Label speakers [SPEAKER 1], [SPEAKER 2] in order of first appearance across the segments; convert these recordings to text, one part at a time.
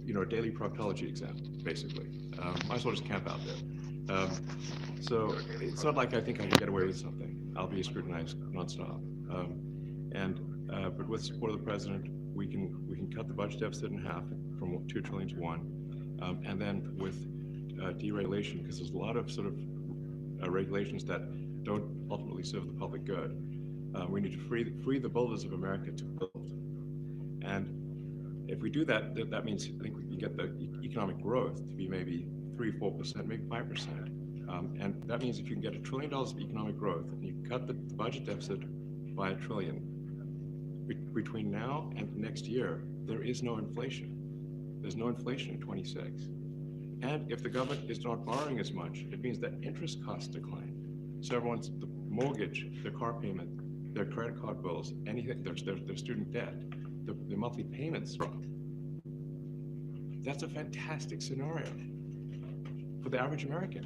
[SPEAKER 1] a daily proctology exam, basically. Might as well just camp out there. So it's not like I think I can get away with something. I'll be scrutinized nonstop. But with support of the president, we can cut the budget deficit in half from 2 trillion to 1, and then with deregulation, because there's a lot of sort of regulations that don't ultimately serve the public good. We need to free the builders of America to build, and if we do that, that means I think we can get the economic growth to be maybe 3-4%, maybe 5%, and that means if you can get $1 trillion of economic growth and you cut the budget deficit by $1 trillion, between now and next year, there is no inflation. There's no inflation in 26. And if the government is not borrowing as much, it means that interest costs decline. So everyone's the mortgage, their car payment, their credit card bills, anything, their student debt, the monthly payments drop. That's a fantastic scenario for the average American.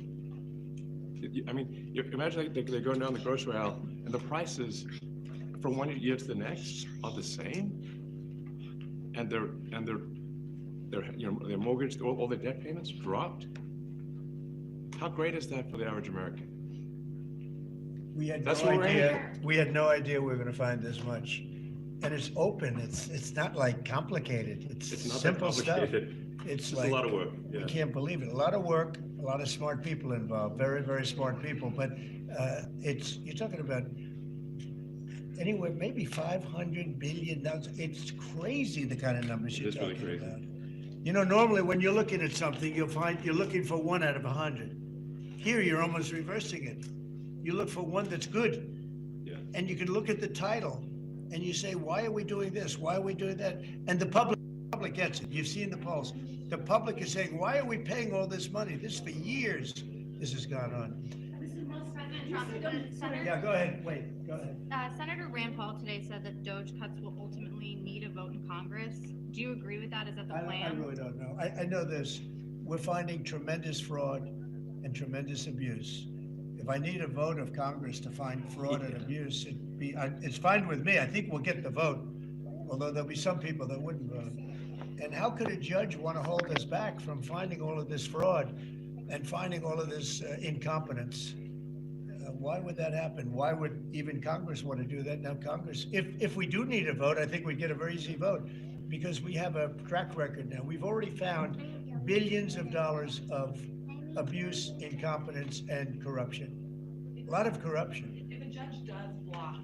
[SPEAKER 1] I mean, imagine they're going down the grocery aisle and the prices from one year to the next are the same, and their mortgage, all their debt payments dropped. How great is that for the average American?
[SPEAKER 2] We had no idea. We had no idea we were going to find this much, and it's open. It's not like complicated. It's
[SPEAKER 1] not
[SPEAKER 2] simple stuff.
[SPEAKER 1] It's
[SPEAKER 2] like,
[SPEAKER 1] a lot of work. Yeah.
[SPEAKER 2] You can't believe it. A lot of work. A lot of smart people involved. Very, very smart people. But you're talking about anywhere maybe 500 billion. It's crazy the kind of numbers you're talking
[SPEAKER 1] really crazy.
[SPEAKER 2] about. You know, normally when you're looking at something, you'll find you're looking for 1 out of 100. Here, you're almost reversing it. You look for one that's good.
[SPEAKER 1] Yeah.
[SPEAKER 2] And you can look at the title and you say, why are we doing this? Why are we doing that? And the public gets it. You've seen the polls. The public is saying, why are we paying all this money? This for years, this has gone on. Yeah, go ahead. Wait, go ahead.
[SPEAKER 3] Senator Rand Paul today said that DOGE cuts will ultimately need a vote in Congress. Do you agree with that? Is that the plan?
[SPEAKER 2] I really don't know. I know this. We're finding tremendous fraud and tremendous abuse. If I need a vote of Congress to find fraud and abuse, it's fine with me. I think we'll get the vote, although there'll be some people that wouldn't vote. And how could a judge want to hold us back from finding all of this fraud and finding all of this incompetence? Why would that happen? Why would even Congress want to do that? Now, Congress, if we do need a vote, I think we'd get a very easy vote because we have a track record now. We've already found billions of dollars of abuse, incompetence, and corruption. A lot of corruption.
[SPEAKER 4] If a judge does block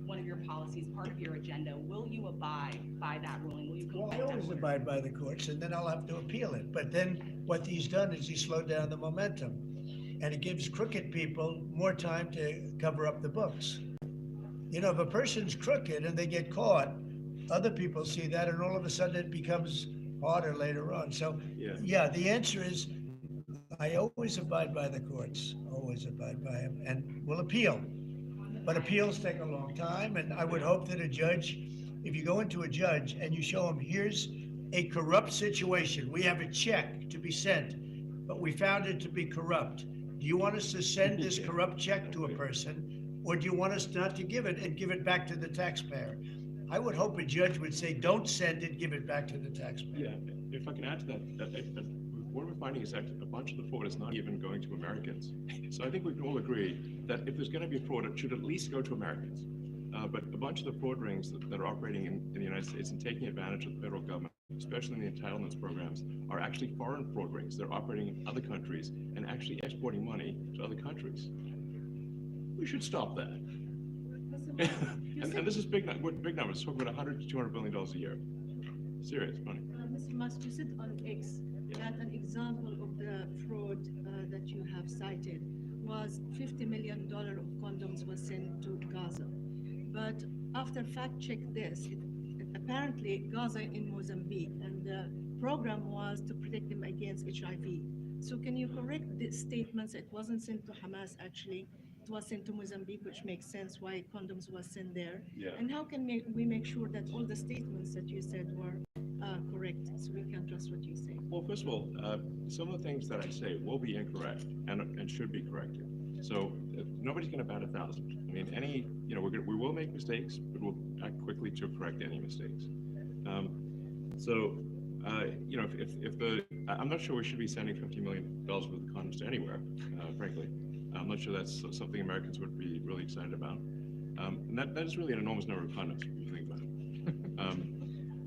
[SPEAKER 4] one of your policies, part of your agenda, will you abide by that ruling? Will you
[SPEAKER 2] Well, I always abide by the courts, and then I'll have to appeal it. But then what he's done is he slowed down the momentum, and it gives crooked people more time to cover up the books. You know, if a person's crooked and they get caught, other people see that, and all of a sudden it becomes harder later on. So, yeah, the answer is I always abide by the courts, always abide by them, and will appeal. But appeals take a long time, and I would hope that a judge, if you go into a judge and you show him, here's a corrupt situation, we have a check to be sent, but we found it to be corrupt. Do you want us to send this corrupt check to a person, or do you want us not to give it and give it back to the taxpayer? I would hope a judge would say, don't send it, give it back to the taxpayer.
[SPEAKER 1] Yeah, if I can add to that, what we're finding is that a bunch of the fraud is not even going to Americans. So I think we can all agree that if there's going to be fraud, it should at least go to Americans. But a bunch of the fraud rings that are operating in the United States and taking advantage of the federal government, especially in the entitlements programs, are actually foreign fraud rings. They're operating in other countries and actually exporting money to other countries. We should stop that. and this is big numbers. Talking about $100 to $200 billion a year. Serious money.
[SPEAKER 5] Mr. Musk, you said on X that an example of the fraud that you have cited was $50 million of condoms was sent to Gaza. But after fact check this, apparently Gaza in Mozambique, and the program was to protect them against HIV. So can you correct the statements? It wasn't sent to Hamas actually. It was sent to Mozambique, which makes sense why condoms was sent there.
[SPEAKER 1] Yeah.
[SPEAKER 5] And how can we make sure that all the statements that you said were correct, so we can trust what you say?
[SPEAKER 1] Well, first of all, some of the things that I say will be incorrect and should be corrected. So nobody's going to bat 1,000. I mean, we will make mistakes, but we'll act quickly to correct any mistakes. you know, if the, I'm not sure we should be sending $50 million worth of condoms to anywhere, frankly. I'm not sure that's something Americans would be really excited about. And that is really an enormous number of condoms, if you think about it.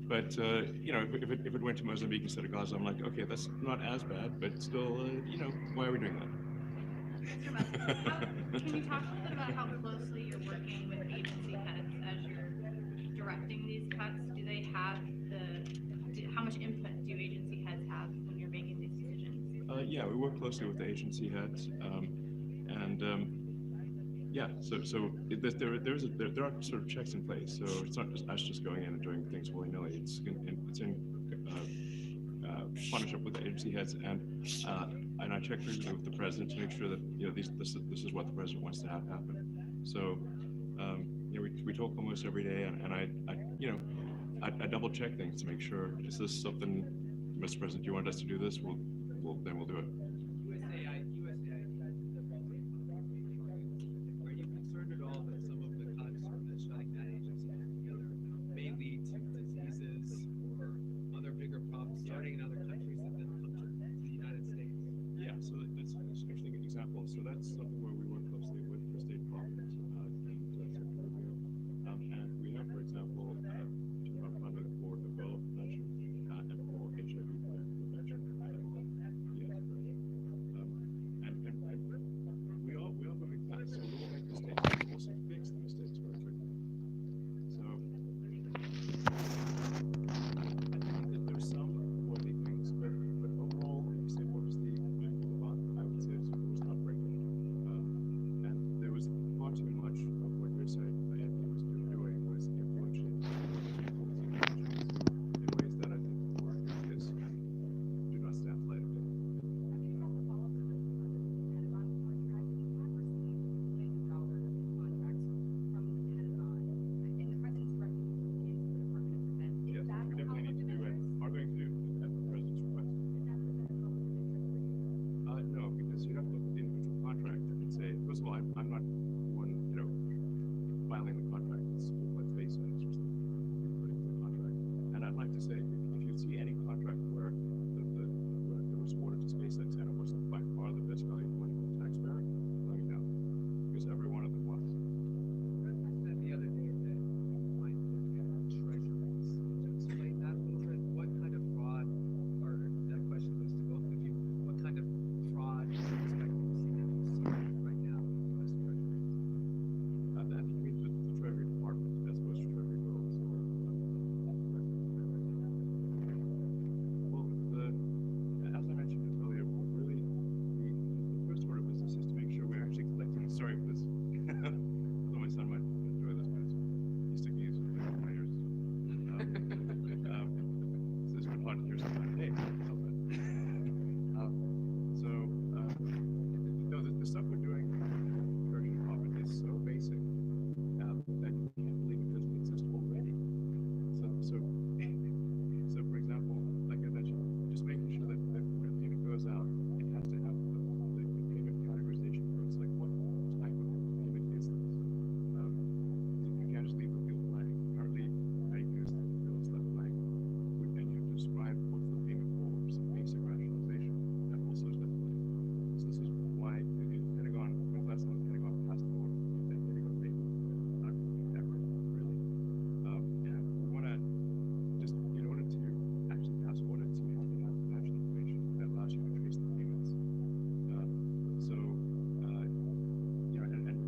[SPEAKER 1] But, you know, if it went to Mozambique instead of Gaza, I'm like, okay, that's not as bad, but still, you know, why are we doing that?
[SPEAKER 3] Mr. West, can you talk a little bit about how closely you're working with agency heads as you're directing these cuts? Do they have how much input do agency heads have when you're making these decisions?
[SPEAKER 1] Yeah, we work closely with the agency heads, yeah. So there are sort of checks in place. So it's not just us just going in and doing things willy nilly. It's in partnership with the agency heads, and I check frequently with the president to make sure that this is what the president wants to have happen. So we talk almost every day, and I double check things to make sure, is this something, Mr. President, do you want us to do this? Then we'll do it.
[SPEAKER 6] Are you concerned at all that some of the cuts from the shutting down agency together may lead to diseases or other bigger problems starting in other countries that then come to the United States?
[SPEAKER 1] Yeah, so that's an interesting example. So that's something where we work closely with the state departments and we have, for example, funding for Ebola prevention and for HIV prevention. And we all moving fast, so we'll make mistakes, but we'll also fix the mistakes very quickly. So I think that there's some worthy things, but overall, if you say what was the impact of the bond, I would say it was heartbreaking. And there was far too much of what you're saying Anthony was doing was influential in ways that I think were obvious and do not stand light of day. Yes, we definitely need to do it. Are going to do it at the president's request. No, because you have to look at the individual contract and say, first of all, I'm not one, filing the contract. Let's face it, it's just putting the contract. And I'd like to say, if you see any contract where it was awarded to SpaceX and it was by far the best value for money for the taxpayer, let me know, because every one of them was.
[SPEAKER 6] Said the other day that you might look at treasuries. Could you explain that a little bit? What kind of fraud, or that question goes to both of you, what kind of fraud do you expect to see right now in the U.S. Treasury?
[SPEAKER 1] I think you mean the Treasury Department as opposed to Treasury bills. Well, as I mentioned earlier, really, the first order of business is to make sure we're actually collecting. Sorry for this. Although my son might enjoy this, but he's sticking his finger in my ears. So it's been hard to hear sometimes. Hey, stop that. The stuff we're doing in the Treasury Department is so basic that you can't believe it doesn't exist already. So for example, like I mentioned, just making sure that when a payment goes out, it has to have the payment categorization codes, like what type of payment is this? You can't just leave the field blank. Currently, how you can use the field is left blank. And you have to describe what's the payment for, some basic rationalization. That also is left blank. So this is why the Pentagon, when last time the Pentagon passed the law, that Pentagon payment, not ever, really. And we want to, just in order to actually pass audits, you have to have financial information that allows you to trace the payments.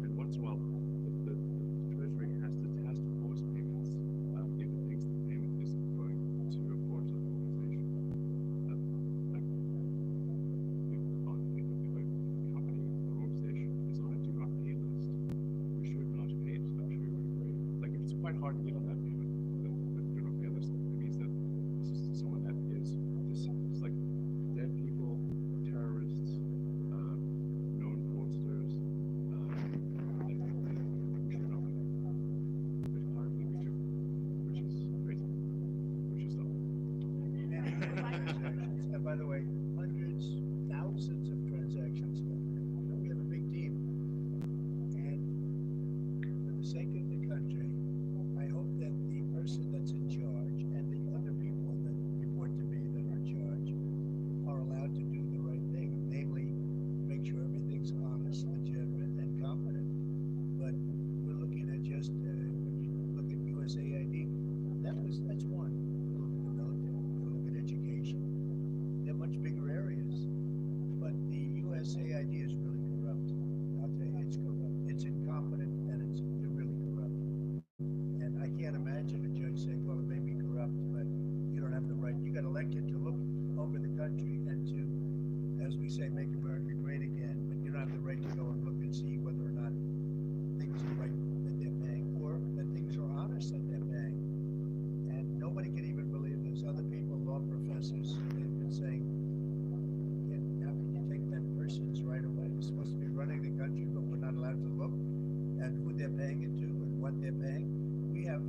[SPEAKER 1] And once in a while, the Treasury has to pause payments if it thinks the payment is going to a fraudulent organization. Like, if a company or organization is on a do not pay list, we should not pay it. I'm sure you would agree. Like, if it's quite hard to get on that payment, the do not pay list, it means that this is someone that is like dead people, terrorists, known fraudsters, we should not pay. But currently we do, which is crazy. We should stop.
[SPEAKER 2] And by the way, hundreds, thousands of transactions. We have a big team. And for the sake of the country, I hope that running the country, but we're not allowed to look at who they're paying it to and what they're paying. We have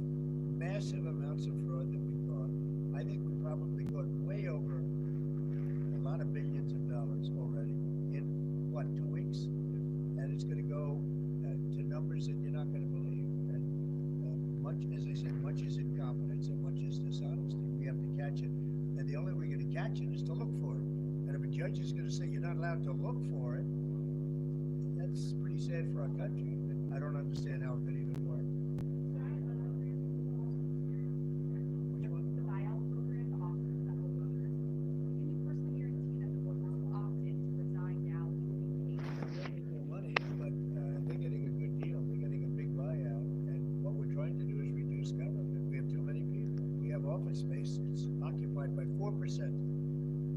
[SPEAKER 2] massive amounts of fraud that we've caught. I think we probably got way over a lot of billions of dollars already in, what, 2 weeks? And it's going to go to numbers that you're not going to believe. And much, as I said, much is incompetence and much is dishonesty. We have to catch it. And the only way we're going to catch it is to look for it. And if a judge is going to say you're not allowed to look for it, that's pretty sad for our country. I don't understand how it could even work. Which one?
[SPEAKER 4] The buyout program to offer federal workers. Can you personally guarantee that the workers who opt in to resign now will be paid?
[SPEAKER 2] More money, but they're getting a good deal. They're getting a big buyout. And what we're trying to do is reduce government. We have too many people. We have office space. It's occupied by 4%.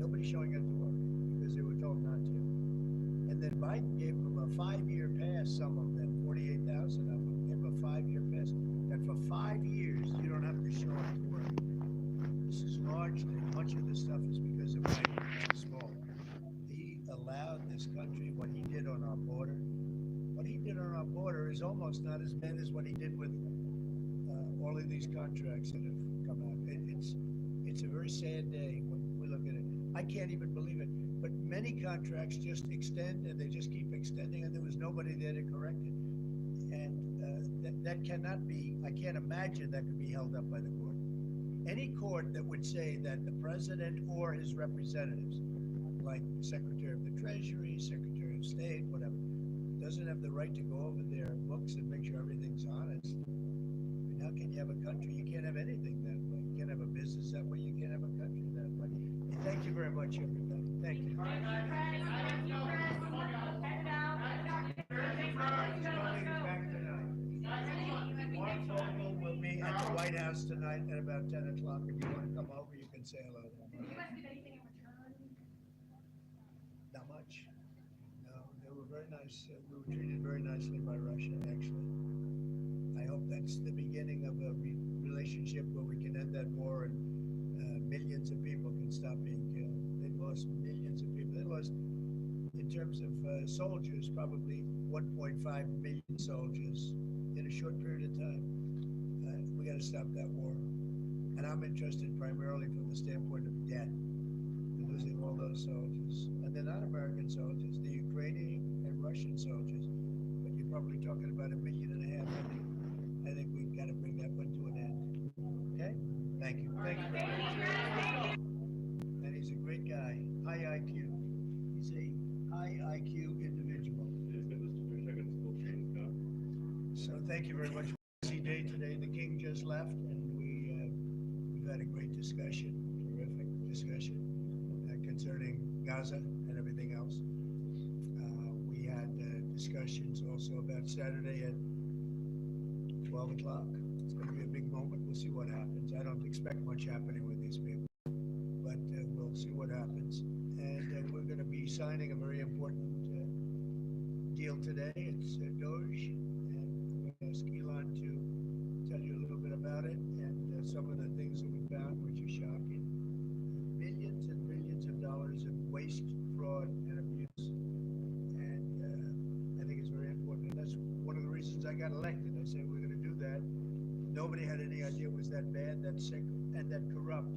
[SPEAKER 2] Nobody's showing up to work because they were told not to. And then Biden gave them a 5-year pass, some of them, 48,000 of them, gave them a 5-year pass. That for 5 years, you don't have to show up to work. This is largely, much of this stuff is because of Biden's fault. He allowed this country, what he did on our border. What he did on our border is almost not as bad as what he did with all of these contracts that have come out. It's a very sad day when we look at it. I can't even believe it. But many contracts just extend and they just keep extending, and there was nobody there to correct it. And that cannot be, I can't imagine that could be held up by the court. Any court that would say that the president or his representatives, like Secretary of the Treasury, Secretary of State, whatever, doesn't have the right to go over their books and make sure everything's honest. I mean, how can you have a country? You can't have anything that way. You can't have a business that way. You can't have a country that way. Thank you very much, everybody. Thank you. Mark Vogel will be at the White House tonight at about 10 o'clock. If you want to come over, you can say hello. Not much. No, they were very nice. We were treated very nicely by Russia, actually. I hope that's the beginning of a relationship where we can end that war and millions of people can stop being killed. They lost millions of people. They lost, in terms of soldiers, probably 1.5 million soldiers in a short period of time. We got to stop that war. And I'm interested primarily from the standpoint of debt, losing all those soldiers. And they're not American soldiers, they're Ukrainian and Russian soldiers. But you're probably talking about 1.5 million. I think we've got to bring that one to an end. Okay? Thank you. Thank you very much. And he's a great guy, high IQ. He's a high IQ individual. So thank you very much. Busy day today. The king just left, and we've had a great discussion, terrific discussion concerning Gaza and everything else. We had discussions also about Saturday at 12 o'clock. It's going to be a big moment. We'll see what happens. I don't expect much happening with these people, but we'll see what happens. And we're going to be signing a very important deal today. It's Doge, and I'm going to ask Elon to tell you a little bit about it and some of the things that we found, which are shocking. Millions and millions of dollars of waste, fraud, and abuse. And I think it's very important. And that's one of the reasons I got elected. I said we're going to do that. Nobody had any idea it was that bad, that sick, and that corrupt.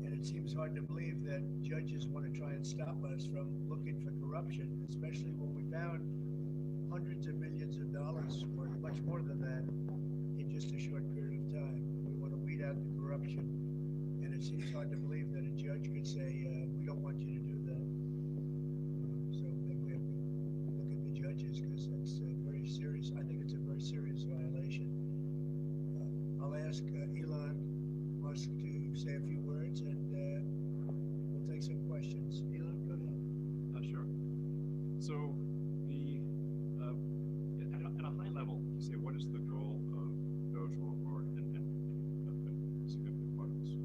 [SPEAKER 2] And it seems hard to believe that judges want to try and stop us from looking for corruption, especially when we found hundreds of millions of dollars, or much more than that, in just a short period of time. We want to weed out the corruption. And it seems hard to believe that a judge could say, we don't want you to do that. So maybe we have to look at the judges, because that's very serious. I think it's a very serious violation. I'll ask Elon Musk to say a few words, and we'll take some questions. Elon, go ahead.
[SPEAKER 1] Sure. So at a high level, you say, what is the goal of Doge or a significant part of this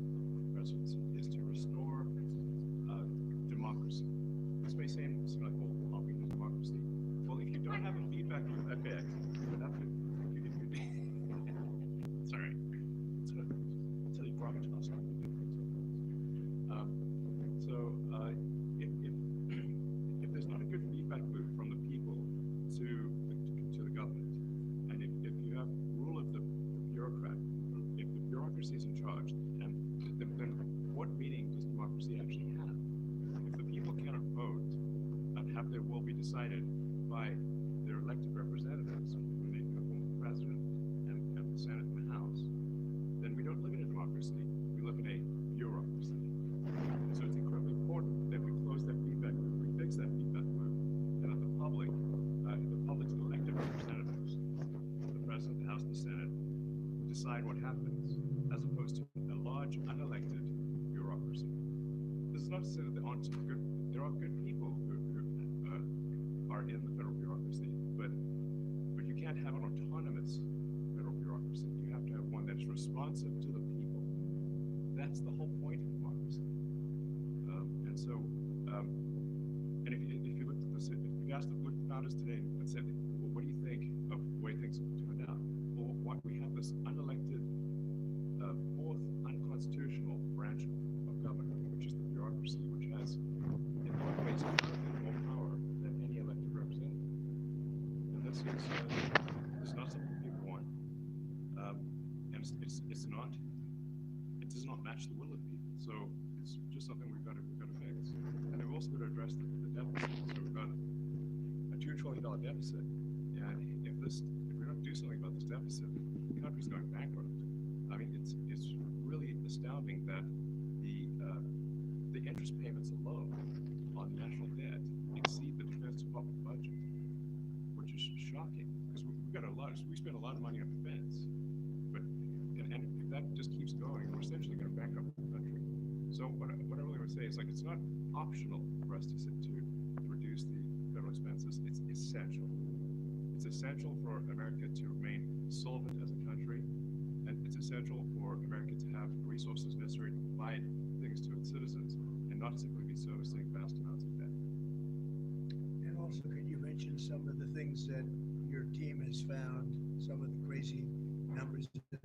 [SPEAKER 1] presidency is to restore by their elected representatives, when they form the president and the Senate and the House, then we don't live in a democracy, we live in a bureaucracy. And so it's incredibly important that we close that feedback loop, we fix that feedback loop, and that the public's elected representatives, the president, the House, and the Senate, decide what happens, as opposed to a large unelected bureaucracy. This is not to say that there aren't some good, there are good people who are in the federal bureaucracy, but you can't have an autonomous federal bureaucracy. You have to have one that's responsive to the people. That's the whole point of democracy. And if you looked at this, if you asked the founders today and said, well, what do you think of the way things have turned out? Well, we have this unelected, fourth unconstitutional branch of government, which is the bureaucracy, which has, in a lot of ways, more power than any elected representative. And this is it's not something people want, and it does not match the will of people. So it's just something we've got to fix. And we've also got to address the deficit. So we've got a $2 trillion deficit, and if we don't do something about this deficit, the country's going bankrupt. I mean, it's really astounding that the interest payments alone on national debt exceed the defense department budget, which is shocking because we spend a lot of money on defense, but and if that just keeps going, we're essentially going to bankrupt the country. So what I really want to say is, like, it's not optional for us to reduce the federal expenses. It's essential. It's essential for America to remain solvent as a country, and it's essential for America to have the resources necessary to provide things to its citizens and not simply be servicing vast amounts of debt.
[SPEAKER 2] And also, could you mention some of the things that your team has found, some of the crazy numbers that